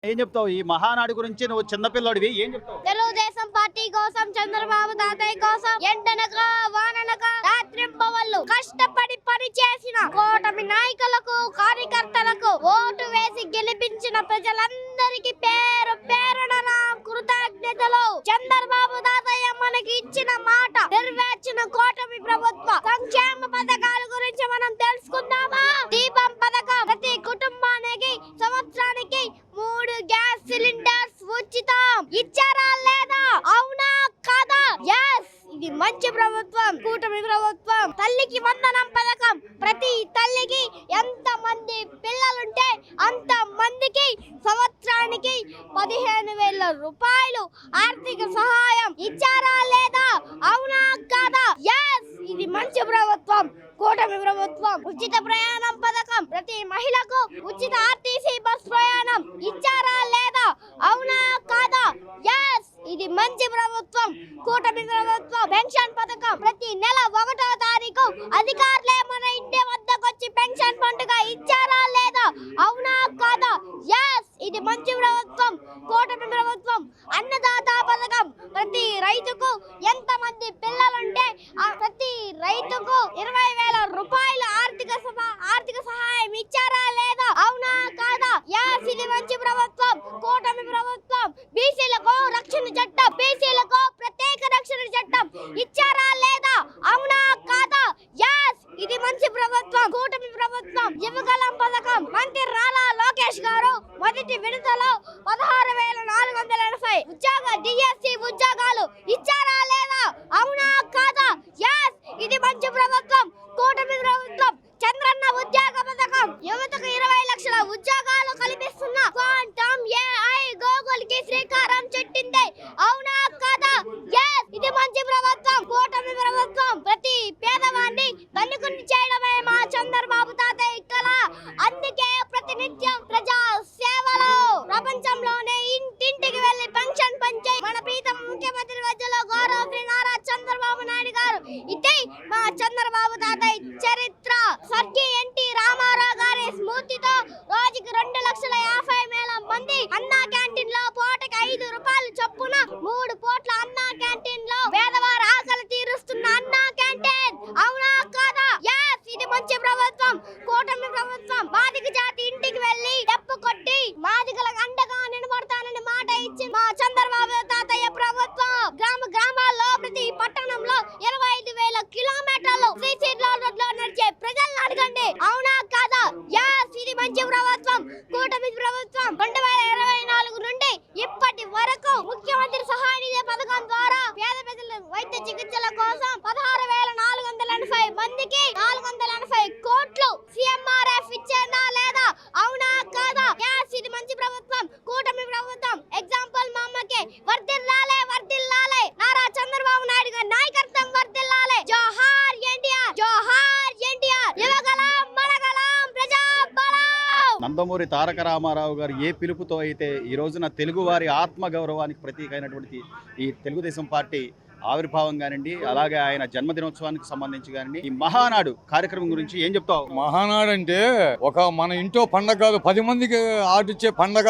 ఏం చెప్తావు ఈ మహానాడు గురించి? నువ్వు చిన్నపిల్లడివి, ఏం చెప్తావు? తెలుగుదేశం పార్టీ కోసం, చంద్రబాబు తాతయ్య కోసం ఎండనక వాననక రాత్రింబవళ్ళు కష్టపడి పని చేసిన కూటమి నాయకులకు, కార్యకర్తలకు ఓటు వేసి గెలిపించిన ప్రజలందరికీ పేరు పేరున నా కృతజ్ఞతలు. చంద్రబాబు తాతయ్య మనకి ఇచ్చిన మాట నెరవేర్చిన కూటమి ప్రభుత్వ సంక్షేమ పథకాల గురించి మనం తెలుసుకుందామా? దీపం పథకం ప్రతి కుటుంబానికి సంవత్సరానికి 3 గ్యాస్ సిలిండర్స్ ఉచితం ఇచ్చారా లేదా? అవునా కాదా? yes ఇది మంచి ప్రభుత్వం, కూటమి ప్రభుత్వం. తల్లికి వందనం పథకం ప్రతి తల్లికి ఎంత మంది పిల్లలుంటే అంత మందికి సంవత్సరానికి 15,000 రూపాయలు ఆర్థిక సహాయం ఇచ్చారా లేదా? అవునా కాదా? yes ఇది మంచి ప్రభుత్వం, కూటమి ప్రభుత్వం. ఉచిత ప్రయాణం పథకం ప్రతి మహిళకు ఉచిత ఆర్టీసీ బస్ ప్రయాణం ఇచ్చారా లేదా? అవునా కాదా? yes ఇది మంచి ప్రభుత్వం, కూటమి ప్రభుత్వం. పెన్షన్ పథకం ప్రతి నెల 1వ తారీఖు అధికారులే మన ఇంటి వద్దకు వచ్చి పెన్షన్ పండుగ ఇచ్చారా లేదా? అవునా కాదా? yes ఇది మంచి ప్రభుత్వం, కూటమి ప్రభుత్వం. అన్నదాత పథకం ప్రతి రైతుకు ఎంత మంది పిల్లలుంటే ప్రతి రైతుకు 20,000 రూపాయల ఆర్థిక సహాయం ఇచ్చారా లేదా? అవునా కాదా? yes ఇది మంచి ప్రభుత్వం, కూటమి ప్రభుత్వం. బీసీలకు రక్షణ చట్టం, బీసీలకు ప్రత్యేక రక్షణ చట్టం ఇచ్చారా లేదా? అవునా కాదా? yes ఇది మంచి ప్రభుత్వం, కూటమి ప్రభుత్వం. యువగలం పథకం మంత్రి రాలా లోకేష్ గారు మొదటి విడతలో 16,480 ఉద్యోగ డిఎస్సి ఉద్యోగాలు ఇచ్చారా లేదా? అవునా కాదా? yes ఇది మంచి ప్రభుత్వం, కూటమి ప్రభుత్వం. చంద్రన్న ఉద్యోగ పథకం యువతకు 20 లక్షల ఉద్యోగాలు కల్పిస్తున్న క్వాంటమ్ ఏఐ గూగుల్ కి శ్రీకారం చుట్టింది. అవునా కాదా? yes ఇది మంచి ప్రభుత్వం, కూటమి ప్రభుత్వం. ప్రతి పేదవాడిని ధనికుని చేయడమే మా చంద్రబాబు తాతయ్య కల. అందుకే ప్రతినిత్యం ప్రజా సేవలో ప్రపంచంలోనే ఇంటింటికి వెళ్లి పెన్షన్ పంచే మన ప్రీతం ముఖ్యమంత్రి మధ్యలో గౌరవ శ్రీ నారా చంద్రబాబు నాయుడు గారు. ఇదే మా చంద్రబాబు తాతయ్య చరిత్ర. స్వర్గీయ ఎన్టీ రామారావు గారి స్ఫూర్తితో రోజుకి 2,50,000 మంది అన్నా క్యాంటీన్ లో పూటకి 5 రూపాయలు చొప్పున 3 పూట్ల అన్నా క్యాంటీన్ లో పేదవారి ఆకలి తీరుస్తున్న అన్నా క్యాంటీన్. అవునా కాదా? yes ఇది మంచి ప్రభుత్వం, కూటమి ప్రభుత్వం. బాధిక జాతి ఇంటికి వెళ్లి డప్పు కొట్టి బాధికులకు అండగా నిలబడతానని మాట ఇచ్చి మా చంద్రబాబు తాతయ్య ప్రభుత్వం. గ్రామాల్లో ప్రతి పట్టణంలో 25,000 కిలోమీటర్లు సీసీ రోడ్లలో నడిచే ప్రజలను అడగండి. అవునా కాదా? yes ఇది మంచి ప్రభుత్వం, కూటమి ప్రభుత్వం. 2024 నుండి ఇప్పటి వరకు ముఖ్యమంత్రి సహాయ నిధి పథకం ద్వారా పేద ప్రజల వైద్య చికిత్సల కోసం 16,480 మందికి 480 కోట్లు సిఎంఆర్ఎఫ్ ఇచ్చేనా లేదా? అవునా కాదా? yes ఇది మంచి ప్రభుత్వం, కూటమి ప్రభుత్వం. ఎగ్జాంపుల్ మా అమ్మకి వర్ధిల్లాలే వర్ధిల్లాలే నారా చంద్రబాబు నాయుడు గారి నాయకత్వం వర్ధిల్లాలే. జోహార్ ఎన్టీఆర్, జోహార్ ఎన్టీఆర్. యువగలం మనగలం ప్రజా బలం. నందమూరి తారక రామారావు గారు ఏ పిలుపుతో అయితే ఈ రోజున తెలుగు వారి ఆత్మ గౌరవానికి ప్రతీక అయినటువంటి ఈ తెలుగుదేశం పార్టీ ఆవిర్భావం కానివ్వండి, అలాగే ఆయన జన్మదినోత్సవానికి సంబంధించి కానివ్వండి, ఈ మహానాడు కార్యక్రమం గురించి ఏం చెప్తావు? మహానాడు అంటే ఒక మన ఇంట్లో పండగ కాదు, 10 మందికి ఆటిచ్చే పండగ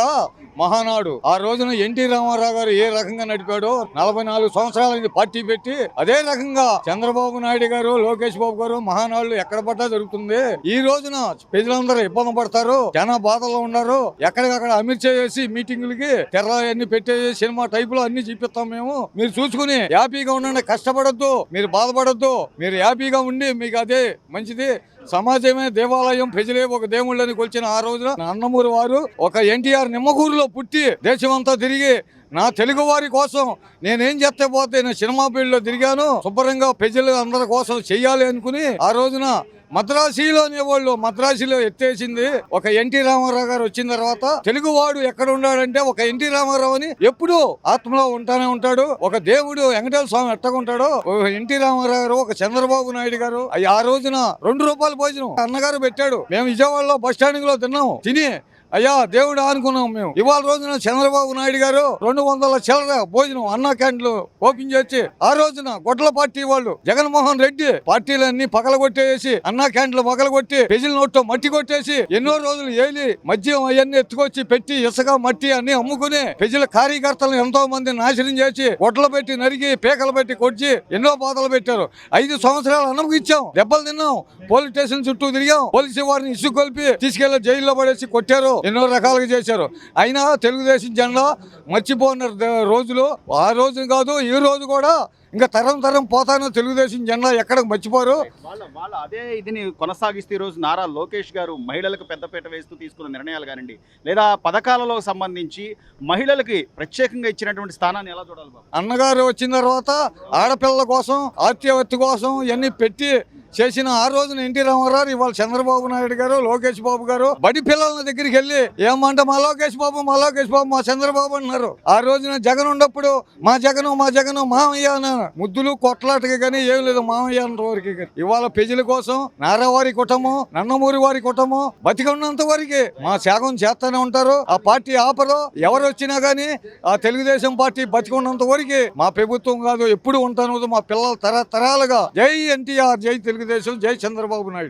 మహానాడు. ఆ రోజున ఎన్టీ రామారావు గారు ఏ రకంగా నడిపాడో 44 సంవత్సరాల పార్టీ పెట్టి అదే రకంగా చంద్రబాబు నాయుడు గారు, లోకేష్ బాబు గారు మహానాడు ఎక్కడ పడ్డా జరుగుతుంది. ఈ రోజున ప్రజలందరూ ఇబ్బంది పడతారు, జన బాధలో ఉన్నారు. ఎక్కడికక్కడ అమిత్ షా చేసి మీటింగులకి తెర అన్ని పెట్టేసి సినిమా టైప్ లో అన్ని చూపిస్తాం మేము. మీరు చూసుకుని హ్యాపీగా ఉండండి, కష్టపడద్దు, మీరు బాధపడద్దు, మీరు హ్యాపీగా ఉండి మీకు అదే మంచిది. సమాజమే దేవాలయం, ప్రజలే ఒక దేవుళ్ళని కొలిచిన ఆ రోజున నందమూరి వారు ఒక ఎన్టీఆర్ నిమ్మకూరులో పుట్టి దేశమంతా తిరిగి నా తెలుగు వారి కోసం నేనేం చేస్తే పోతే నేను సినిమా ఫీల్డ్ లో తిరిగాను, శుభ్రంగా ప్రజలు అందరి కోసం చెయ్యాలి అనుకుని ఆ రోజున మద్రాసీలో అనేవాళ్ళు మద్రాసీలో ఎత్తేసింది ఒక ఎన్టీ రామారావు గారు. వచ్చిన తర్వాత తెలుగువాడు ఎక్కడ ఉన్నాడంటే ఒక ఎన్టీ రామారావు అని ఎప్పుడూ ఆత్మలో ఉంటానే ఉంటాడు. ఒక దేవుడు వెంకటేశ్వర స్వామి ఎట్టకుంటాడు, ఒక ఎన్టీ రామారావు గారు, ఒక చంద్రబాబు నాయుడు గారు. ఆ రోజున 2 రూపాయల భోజనం అన్నగారు పెట్టాడు. మేము విజయవాడలో బస్ స్టాండింగ్ లో తిన్నాము. తిని అయ్యా దేవుడు అనుకున్నాం మేము. ఇవాళ రోజున చంద్రబాబు నాయుడు గారు 200 చిల్లర భోజనం అన్నా క్యాంటీన్లు ఓపెన్ చేసి ఆ రోజున గొడ్ల పార్టీ వాళ్ళు జగన్మోహన్ రెడ్డి పార్టీలన్నీ పగలగొట్టేసి అన్నా క్యాంటీన్లు పగలగొట్టి ప్రజల నోట్లో మట్టి కొట్టేసి ఎన్నో రోజులు ఏలి మద్యం అవన్నీ ఎత్తుకొచ్చి పెట్టి ఇసుక మట్టి అన్ని అమ్ముకుని ప్రజల కార్యకర్తలను ఎంతో మంది నాశనం చేసి గొడ్లు పెట్టి నరిగి పీకలు పెట్టి కొట్టి ఎన్నో బాధలు పెట్టారు. 5 సంవత్సరాలు అన్నం ఇచ్చాం, దెబ్బలు తిన్నాం, పోలీస్ స్టేషన్ చుట్టూ తిరిగాం, పోలీసు వారిని ఇసుకు కొలిపి తీసుకెళ్లి జైల్లో పడేసి కొట్టారు, ఎన్నో రకాలుగా చేశారు. అయినా తెలుగుదేశం జెండా మర్చిపోయిన రోజులు ఆ రోజు కాదు ఈ రోజు కూడా ఇంకా తరం పోతాను తెలుగుదేశం జెండా ఎక్కడ మర్చిపోరు. వాళ్ళ అదే ఇదిని కొనసాగిస్తూ ఈ రోజు నారా లోకేష్ గారు మహిళలకు పెద్దపీట వేస్తూ తీసుకున్న నిర్ణయాలు కానివ్వండి, లేదా పథకాలలో సంబంధించి మహిళలకి ప్రత్యేకంగా ఇచ్చినటువంటి స్థానాన్ని ఎలా చూడాలి బాబు? అన్నగారు వచ్చిన తర్వాత ఆడపిల్లల కోసం ఆర్టీవత్తి కోసం ఇవన్నీ పెట్టి చేసిన ఆ రోజున ఎన్టీ రామారావు ఇవాళ చంద్రబాబు నాయుడు గారు లోకేష్ బాబు గారు బడి పిల్లల దగ్గరికి వెళ్ళి ఏమంటే మా లోకేష్ బాబు మా చంద్రబాబు అన్నారు. ఆ రోజున జగన్ ఉన్నప్పుడు మా జగను మామయ్య అన్నారు. ముద్దులు కొట్లాటకి కానీ ఏం లేదు మామయ్య అన్న వరకు. ఇవాళ ప్రజల కోసం నారావారి కుటుంబం నందమూరి వారి కుటుంబం బతికున్నంత వరకు మా త్యాగం చేస్తూనే ఉంటారు. ఆ పార్టీ ఆపరు. ఎవరు వచ్చినా గానీ ఆ తెలుగుదేశం పార్టీ బతికున్నంత వరకు మా ప్రభుత్వం కాదు ఎప్పుడు ఉంటాను మా పిల్లలు తరతరాలుగా జై ఎన్టీఆర్, జై తెలుగుదేశం, జై చంద్రబాబు నాయుడు.